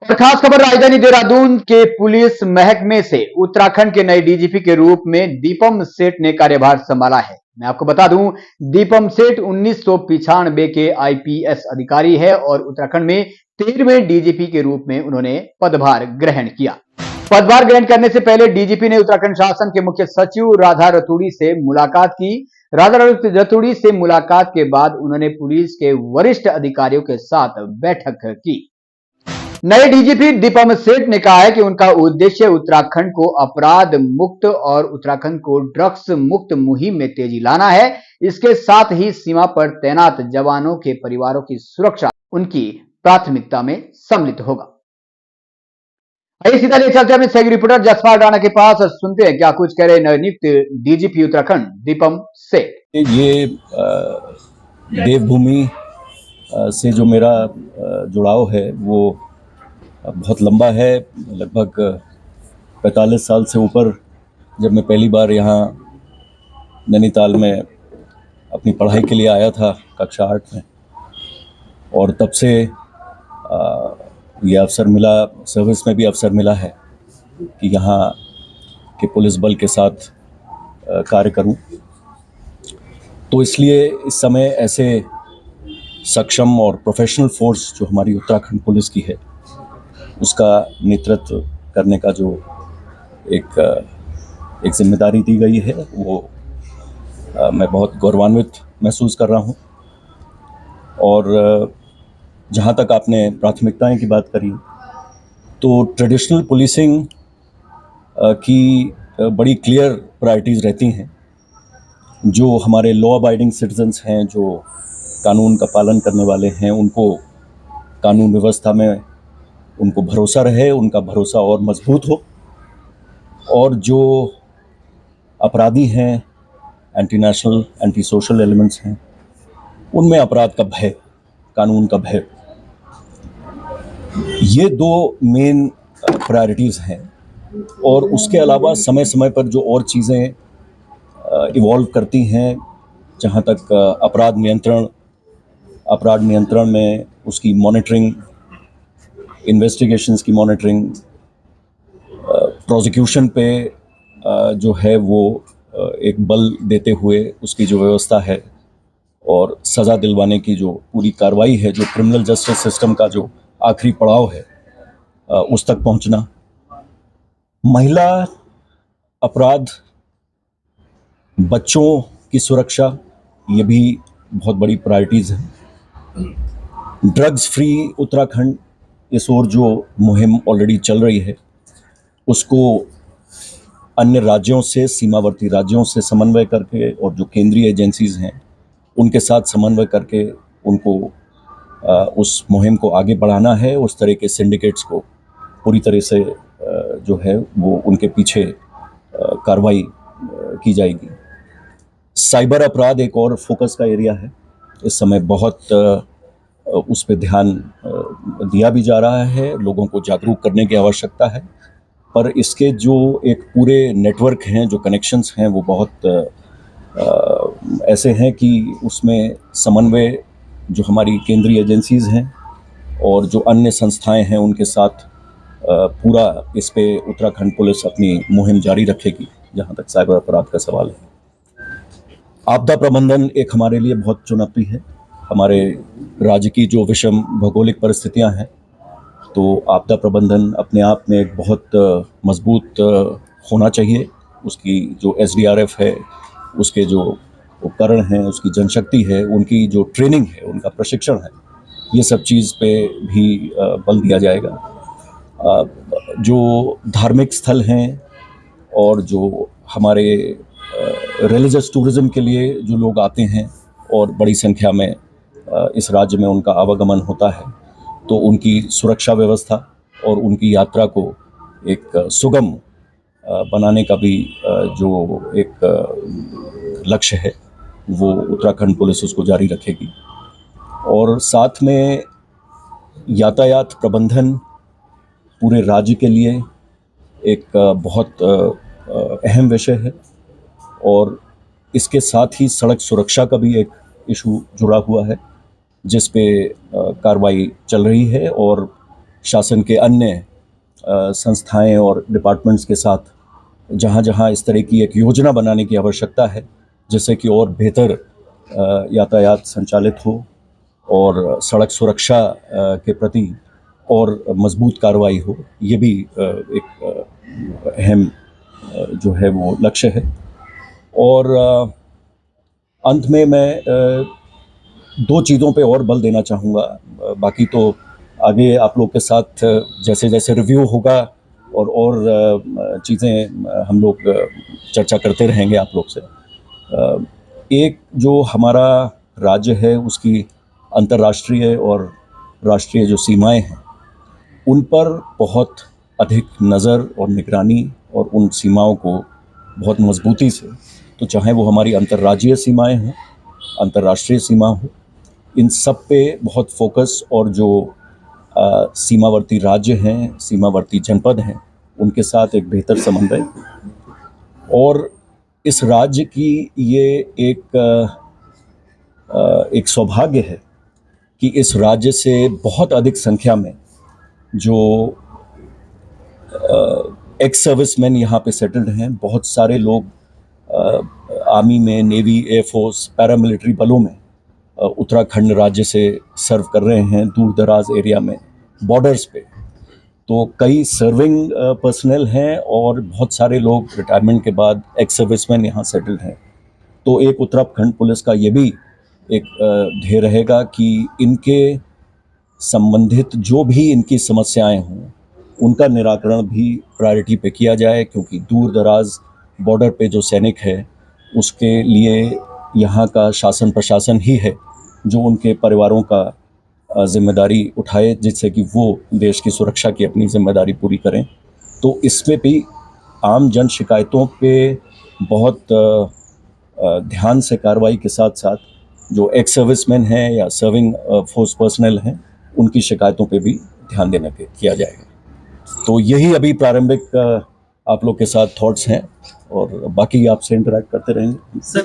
और खास खबर राजधानी देहरादून के पुलिस महकमे से उत्तराखंड के नए डीजीपी के रूप में दीपम सेठ ने कार्यभार संभाला है। मैं आपको बता दूं, दीपम सेठ 1995 के आईपीएस अधिकारी है और उत्तराखंड में 13वें डीजीपी के रूप में उन्होंने पदभार ग्रहण किया। पदभार ग्रहण करने से पहले डीजीपी ने उत्तराखंड शासन के मुख्य सचिव राधा रतूड़ी से मुलाकात की। राधा रतूड़ी से मुलाकात के बाद उन्होंने पुलिस के वरिष्ठ अधिकारियों के साथ बैठक की। नए डीजीपी दीपम सेठ ने कहा है कि उनका उद्देश्य उत्तराखंड को अपराध मुक्त और उत्तराखंड को ड्रग्स मुक्त मुहिम में तेजी लाना है। इसके साथ ही सीमा पर तैनात जवानों के परिवारों की सुरक्षा उनकी प्राथमिकता में सम्मिलित होगा। आइए सीधा ले चलते हैं अपने सहयोगी रिपोर्टर जसपाल राणा के पास और सुनते हैं क्या कुछ कह रहे नवनियुक्त डीजीपी उत्तराखंड दीपम सेठ। ये देवभूमि से जो मेरा जुड़ाव है वो बहुत लंबा है। लगभग 45 साल से ऊपर जब मैं पहली बार यहाँ नैनीताल में अपनी पढ़ाई के लिए आया था कक्षा 8 में, और तब से ये अवसर मिला, सर्विस में भी अवसर मिला है कि यहाँ के पुलिस बल के साथ कार्य करूं। तो इसलिए इस समय ऐसे सक्षम और प्रोफेशनल फोर्स जो हमारी उत्तराखंड पुलिस की है उसका नेतृत्व करने का जो एक जिम्मेदारी दी गई है वो मैं बहुत गौरवान्वित महसूस कर रहा हूँ। और जहाँ तक आपने प्राथमिकताएं की बात करी, तो ट्रेडिशनल पुलिसिंग की बड़ी क्लियर प्रायोरिटीज़ रहती हैं। जो हमारे लॉ अबाइडिंग सिटीजन्स हैं, जो कानून का पालन करने वाले हैं, उनको कानून व्यवस्था में उनको भरोसा रहे, उनका भरोसा और मजबूत हो। और जो अपराधी हैं, anti national anti social elements हैं, उनमें अपराध का भय, कानून का भय, ये दो मेन प्रायोरिटीज़ हैं। और उसके अलावा समय समय पर जो और चीज़ें इवॉल्व करती हैं, जहाँ तक अपराध नियंत्रण में उसकी मॉनिटरिंग, इन्वेस्टिगेशंस की मॉनिटरिंग, प्रोसिक्यूशन पे जो है वो एक बल देते हुए उसकी जो व्यवस्था है और सज़ा दिलवाने की जो पूरी कार्रवाई है, जो क्रिमिनल जस्टिस सिस्टम का जो आखिरी पड़ाव है उस तक पहुंचना, महिला अपराध, बच्चों की सुरक्षा, ये भी बहुत बड़ी प्रायोरिटीज़ हैं। ड्रग्स फ्री उत्तराखंड, इस ओर जो मुहिम ऑलरेडी चल रही है उसको अन्य राज्यों से, सीमावर्ती राज्यों से समन्वय करके और जो केंद्रीय एजेंसीज़ हैं उनके साथ समन्वय करके उनको उस मुहिम को आगे बढ़ाना है। उस तरह के सिंडिकेट्स को पूरी तरह से जो है वो उनके पीछे कार्रवाई की जाएगी। साइबर अपराध एक और फोकस का एरिया है। इस समय बहुत उस पर ध्यान दिया भी जा रहा है। लोगों को जागरूक करने की आवश्यकता है, पर इसके जो एक पूरे नेटवर्क हैं, जो कनेक्शंस हैं, वो बहुत ऐसे हैं कि उसमें समन्वय जो हमारी केंद्रीय एजेंसीज़ हैं और जो अन्य संस्थाएं हैं उनके साथ पूरा इस पे उत्तराखंड पुलिस अपनी मुहिम जारी रखेगी जहाँ तक साइबर अपराध का सवाल है। आपदा प्रबंधन एक हमारे लिए बहुत चुनौती है। हमारे राज्य की जो विषम भौगोलिक परिस्थितियां हैं, तो आपदा प्रबंधन अपने आप में एक बहुत मजबूत होना चाहिए। उसकी जो SDRF है, उसके जो उपकरण हैं, उसकी जनशक्ति है, उनकी जो ट्रेनिंग है, उनका प्रशिक्षण है, ये सब चीज़ पे भी बल दिया जाएगा। जो धार्मिक स्थल हैं और जो हमारे रिलीजियस टूरिज़्म के लिए जो लोग आते हैं और बड़ी संख्या में इस राज्य में उनका आवागमन होता है, तो उनकी सुरक्षा व्यवस्था और उनकी यात्रा को एक सुगम बनाने का भी जो एक लक्ष्य है वो उत्तराखंड पुलिस उसको जारी रखेगी। और साथ में यातायात प्रबंधन पूरे राज्य के लिए एक बहुत अहम विषय है। और इसके साथ ही सड़क सुरक्षा का भी एक इशू जुड़ा हुआ है जिस पे कार्रवाई चल रही है। और शासन के अन्य संस्थाएं और डिपार्टमेंट्स के साथ जहां जहां इस तरह की एक योजना बनाने की आवश्यकता है, जिससे कि और बेहतर यातायात संचालित हो और सड़क सुरक्षा के प्रति और मजबूत कार्रवाई हो, ये भी एक अहम जो है वो लक्ष्य है। और अंत में मैं दो चीज़ों पे और बल देना चाहूँगा। बाकी तो आगे आप लोग के साथ जैसे जैसे रिव्यू होगा और चीज़ें हम लोग चर्चा करते रहेंगे आप लोग से। एक जो हमारा राज्य है उसकी अंतर्राष्ट्रीय और राष्ट्रीय जो सीमाएं हैं उन पर बहुत अधिक नज़र और निगरानी और उन सीमाओं को बहुत मजबूती से, तो चाहे वो हमारी अंतर्राज्यीय सीमाएं हों, अंतर्राष्ट्रीय सीमा हो, इन सब पे बहुत फोकस और जो सीमावर्ती राज्य हैं, सीमावर्ती जनपद हैं, उनके साथ एक बेहतर समन्वय। और इस राज्य की ये एक सौभाग्य है कि इस राज्य से बहुत अधिक संख्या में जो एक्स सर्विसमैन यहाँ पे सेटल्ड हैं। बहुत सारे लोग आर्मी में, नेवी, एयरफोर्स, पैरामिलिट्री बलों में उत्तराखंड राज्य से सर्व कर रहे हैं, दूर दराज एरिया में, बॉर्डर्स पे। तो कई सर्विंग पर्सनल हैं और बहुत सारे लोग रिटायरमेंट के बाद एक्स सर्विसमैन यहाँ सेटल्ड हैं। तो एक उत्तराखंड पुलिस का ये भी एक ध्येय रहेगा कि इनके संबंधित जो भी इनकी समस्याएं हों उनका निराकरण भी प्रायोरिटी पे किया जाए, क्योंकि दूर दराज बॉर्डर पे जो सैनिक है उसके लिए यहाँ का शासन प्रशासन ही है जो उनके परिवारों का जिम्मेदारी उठाए, जिससे कि वो देश की सुरक्षा की अपनी जिम्मेदारी पूरी करें। तो इसमें भी आम जन शिकायतों पे बहुत ध्यान से कार्रवाई के साथ साथ जो एक्स सर्विसमैन हैं या सर्विंग फोर्स पर्सनल हैं उनकी शिकायतों पे भी ध्यान देना किया जाएगा। तो यही अभी प्रारंभिक आप लोग के साथ थॉट्स हैं और बाकी आपसे इंटरैक्ट करते रहेंगे।